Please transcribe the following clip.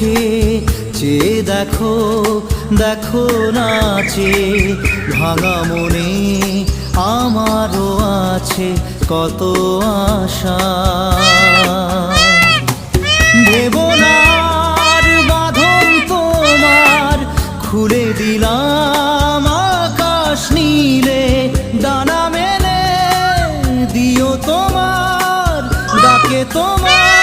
চোখে চেয়ে দেখো, দেখো নাচে ভাঙা মনে আমারও আছে কত আশা। দেবনার বাঁধন তোমার খুলে দিলাম আকাশ নীলে, ডানা মেলে দিও তোমার ডাকে তোমার